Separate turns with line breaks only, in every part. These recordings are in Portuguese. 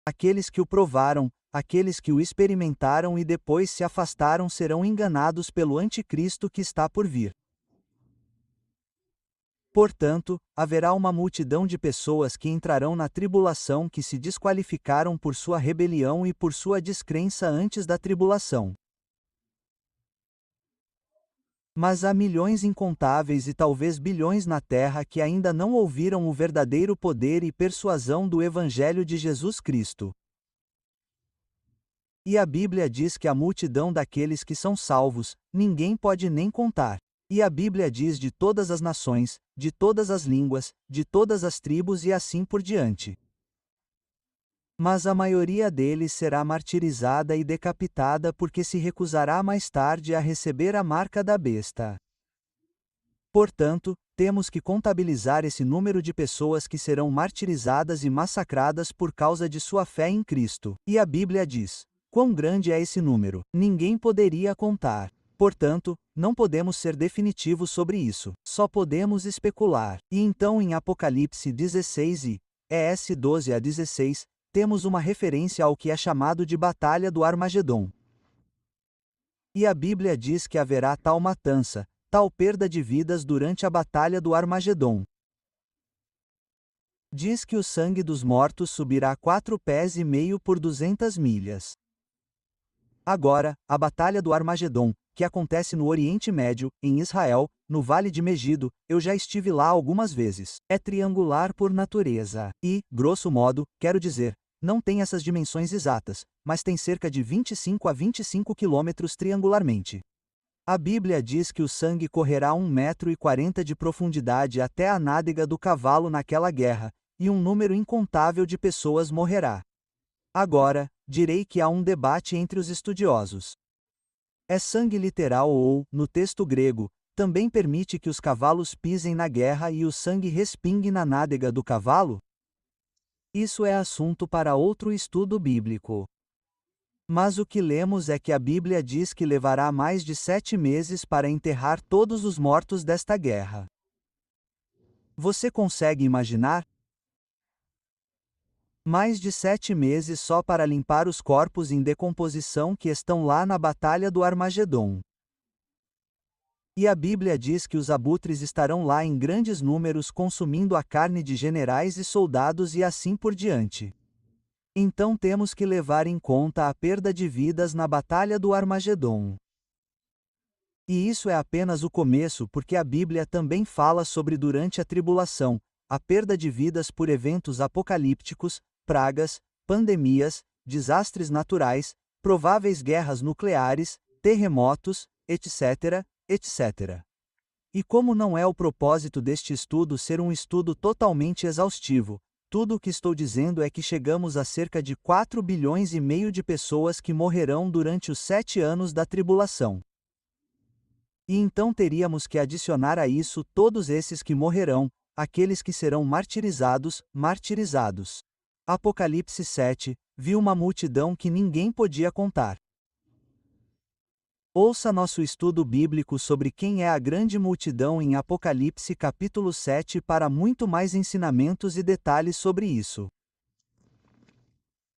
Aqueles que o provaram, aqueles que o experimentaram e depois se afastaram serão enganados pelo anticristo que está por vir. Portanto, haverá uma multidão de pessoas que entrarão na tribulação que se desqualificaram por sua rebelião e por sua descrença antes da tribulação. Mas há milhões incontáveis e talvez bilhões na Terra que ainda não ouviram o verdadeiro poder e persuasão do Evangelho de Jesus Cristo. E a Bíblia diz que a multidão daqueles que são salvos, ninguém pode nem contar. E a Bíblia diz de todas as nações, de todas as línguas, de todas as tribos e assim por diante. Mas a maioria deles será martirizada e decapitada porque se recusará mais tarde a receber a marca da besta. Portanto, temos que contabilizar esse número de pessoas que serão martirizadas e massacradas por causa de sua fé em Cristo. E a Bíblia diz: quão grande é esse número? Ninguém poderia contar. Portanto, não podemos ser definitivos sobre isso, só podemos especular. E então em Apocalipse 16 e ES 12 a 16, temos uma referência ao que é chamado de Batalha do Armagedom. E a Bíblia diz que haverá tal matança, tal perda de vidas durante a Batalha do Armagedom. Diz que o sangue dos mortos subirá 4,5 pés por 200 milhas. Agora, a Batalha do Armagedom, que acontece no Oriente Médio, em Israel, no Vale de Megido, eu já estive lá algumas vezes. É triangular por natureza. E, grosso modo, quero dizer, não tem essas dimensões exatas, mas tem cerca de 25 a 25 quilômetros triangularmente. A Bíblia diz que o sangue correrá 1,40 metro de profundidade até a nádega do cavalo naquela guerra, e um número incontável de pessoas morrerá. Agora, direi que há um debate entre os estudiosos. É sangue literal ou, no texto grego, também permite que os cavalos pisem na guerra e o sangue respingue na nádega do cavalo? Isso é assunto para outro estudo bíblico. Mas o que lemos é que a Bíblia diz que levará mais de 7 meses para enterrar todos os mortos desta guerra. Você consegue imaginar? Mais de 7 meses só para limpar os corpos em decomposição que estão lá na Batalha do Armagedom. E a Bíblia diz que os abutres estarão lá em grandes números consumindo a carne de generais e soldados e assim por diante. Então temos que levar em conta a perda de vidas na Batalha do Armagedom. E isso é apenas o começo porque a Bíblia também fala sobre durante a tribulação, a perda de vidas por eventos apocalípticos, pragas, pandemias, desastres naturais, prováveis guerras nucleares, terremotos, etc., etc. E como não é o propósito deste estudo ser um estudo totalmente exaustivo, tudo o que estou dizendo é que chegamos a cerca de 4,5 bilhões de pessoas que morrerão durante os 7 anos da tribulação. E então teríamos que adicionar a isso todos esses que morrerão, aqueles que serão martirizados, martirizados. Apocalipse 7, viu uma multidão que ninguém podia contar. Ouça nosso estudo bíblico sobre quem é a grande multidão em Apocalipse capítulo 7 para muito mais ensinamentos e detalhes sobre isso.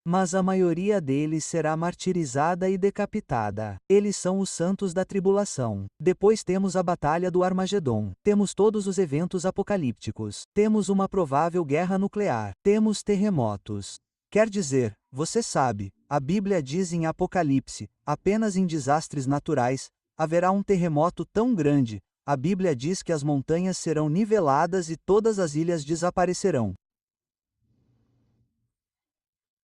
Mas a maioria deles será martirizada e decapitada. Eles são os santos da tribulação. Depois temos a Batalha do Armagedom. Temos todos os eventos apocalípticos. Temos uma provável guerra nuclear. Temos terremotos. Quer dizer, você sabe, a Bíblia diz em Apocalipse, apenas em desastres naturais, haverá um terremoto tão grande, a Bíblia diz que as montanhas serão niveladas e todas as ilhas desaparecerão.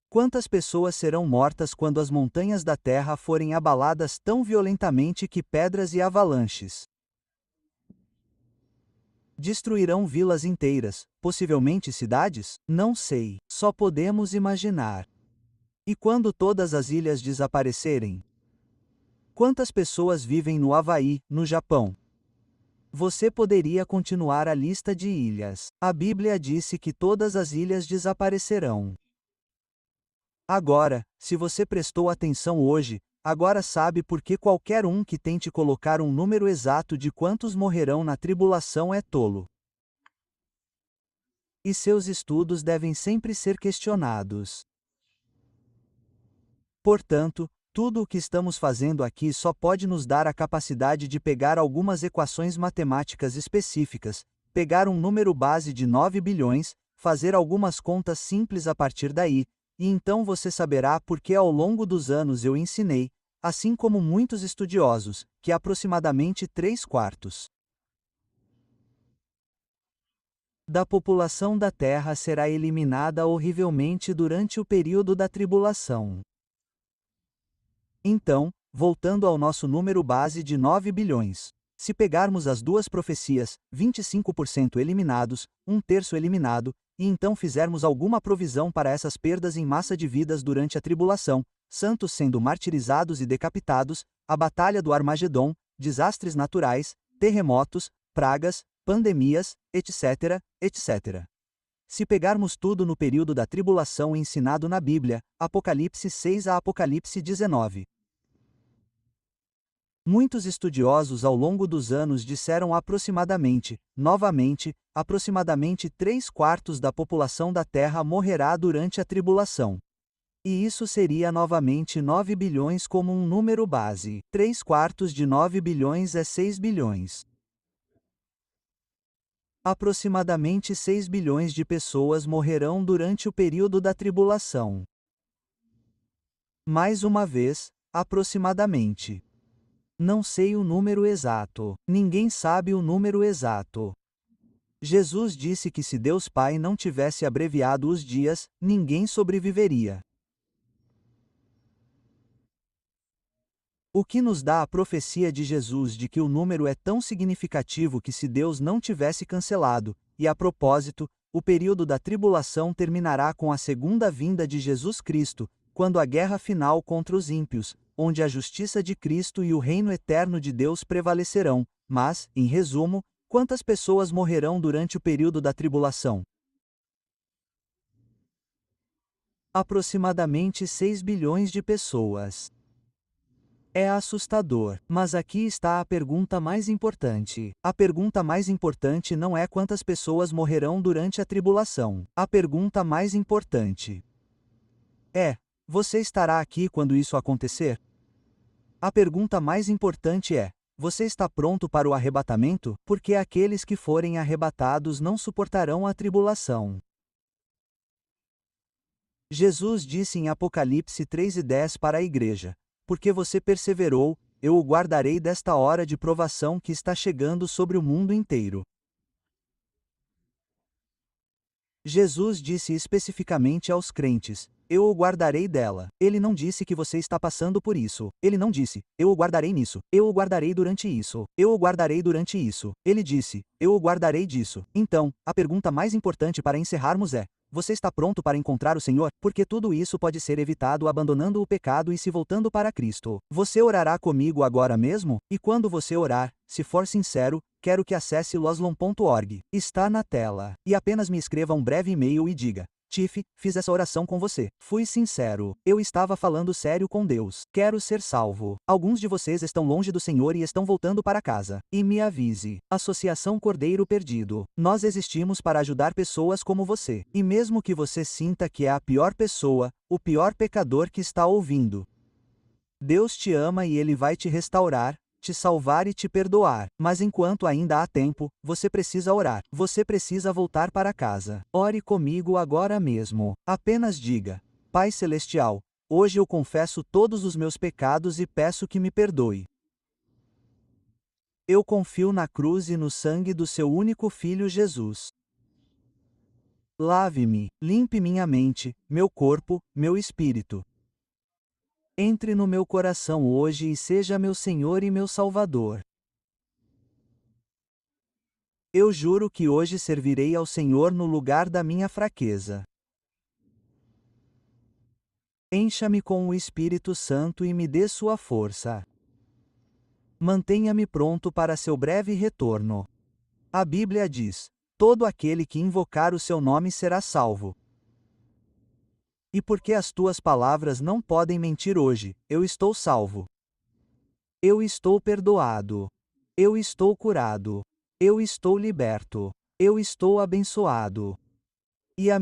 Quantas pessoas serão mortas quando as montanhas da Terra forem abaladas tão violentamente que pedras e avalanches destruirão vilas inteiras, possivelmente cidades? Não sei, só podemos imaginar. E quando todas as ilhas desaparecerem? Quantas pessoas vivem no Havaí, no Japão? Você poderia continuar a lista de ilhas. A Bíblia disse que todas as ilhas desaparecerão. Agora, se você prestou atenção hoje, agora sabe por que qualquer um que tente colocar um número exato de quantos morrerão na tribulação é tolo. E seus estudos devem sempre ser questionados. Portanto, tudo o que estamos fazendo aqui só pode nos dar a capacidade de pegar algumas equações matemáticas específicas, pegar um número base de 9 bilhões, fazer algumas contas simples a partir daí, e então você saberá por que ao longo dos anos eu ensinei, assim como muitos estudiosos, que aproximadamente 3/4 da população da Terra será eliminada horrivelmente durante o período da tribulação. Então, voltando ao nosso número base de 9 bilhões. Se pegarmos as duas profecias, 25% eliminados, 1/3 eliminado, e então fizermos alguma provisão para essas perdas em massa de vidas durante a tribulação, santos sendo martirizados e decapitados, a batalha do Armagedon, desastres naturais, terremotos, pragas, pandemias, etc., etc. Se pegarmos tudo no período da tribulação ensinado na Bíblia, Apocalipse 6 a Apocalipse 19. Muitos estudiosos ao longo dos anos disseram novamente, aproximadamente 3/4 da população da Terra morrerá durante a tribulação. E isso seria novamente 9 bilhões como um número base. 3/4 de 9 bilhões é 6 bilhões. Aproximadamente 6 bilhões de pessoas morrerão durante o período da tribulação. Mais uma vez, aproximadamente. Não sei o número exato. Ninguém sabe o número exato. Jesus disse que se Deus Pai não tivesse abreviado os dias, ninguém sobreviveria. O que nos dá a profecia de Jesus de que o número é tão significativo que se Deus não tivesse cancelado, e a propósito, o período da tribulação terminará com a segunda vinda de Jesus Cristo, quando a guerra final contra os ímpios, onde a justiça de Cristo e o reino eterno de Deus prevalecerão, mas, em resumo, quantas pessoas morrerão durante o período da tribulação? Aproximadamente 6 bilhões de pessoas. É assustador, mas aqui está a pergunta mais importante. A pergunta mais importante não é quantas pessoas morrerão durante a tribulação. A pergunta mais importante é: você estará aqui quando isso acontecer? A pergunta mais importante é: você está pronto para o arrebatamento? Porque aqueles que forem arrebatados não suportarão a tribulação. Jesus disse em Apocalipse 3:10 para a igreja: porque você perseverou, eu o guardarei desta hora de provação que está chegando sobre o mundo inteiro. Jesus disse especificamente aos crentes: eu o guardarei dela. Ele não disse que você está passando por isso. Ele não disse: eu o guardarei nisso. Eu o guardarei durante isso. Eu o guardarei durante isso. Ele disse: eu o guardarei disso. Então, a pergunta mais importante para encerrarmos é: você está pronto para encontrar o Senhor? Porque tudo isso pode ser evitado abandonando o pecado e se voltando para Cristo. Você orará comigo agora mesmo? E quando você orar, se for sincero, quero que acesse loslon.org. Está na tela. E apenas me escreva um breve e-mail e diga: Tiff, fiz essa oração com você. Fui sincero. Eu estava falando sério com Deus. Quero ser salvo. Alguns de vocês estão longe do Senhor e estão voltando para casa. E me avise. Associação Cordeiro Perdido. Nós existimos para ajudar pessoas como você. E mesmo que você sinta que é a pior pessoa, o pior pecador que está ouvindo, Deus te ama e Ele vai te restaurar, te salvar e te perdoar. Mas enquanto ainda há tempo, você precisa orar. Você precisa voltar para casa. Ore comigo agora mesmo. Apenas diga: Pai Celestial, hoje eu confesso todos os meus pecados e peço que me perdoe. Eu confio na cruz e no sangue do seu único Filho Jesus. Lave-me, limpe minha mente, meu corpo, meu espírito. Entre no meu coração hoje e seja meu Senhor e meu Salvador. Eu juro que hoje servirei ao Senhor no lugar da minha fraqueza. Encha-me com o Espírito Santo e me dê sua força. Mantenha-me pronto para seu breve retorno. A Bíblia diz: todo aquele que invocar o seu nome será salvo. E porque as tuas palavras não podem mentir hoje, eu estou salvo. Eu estou perdoado. Eu estou curado. Eu estou liberto. Eu estou abençoado. E a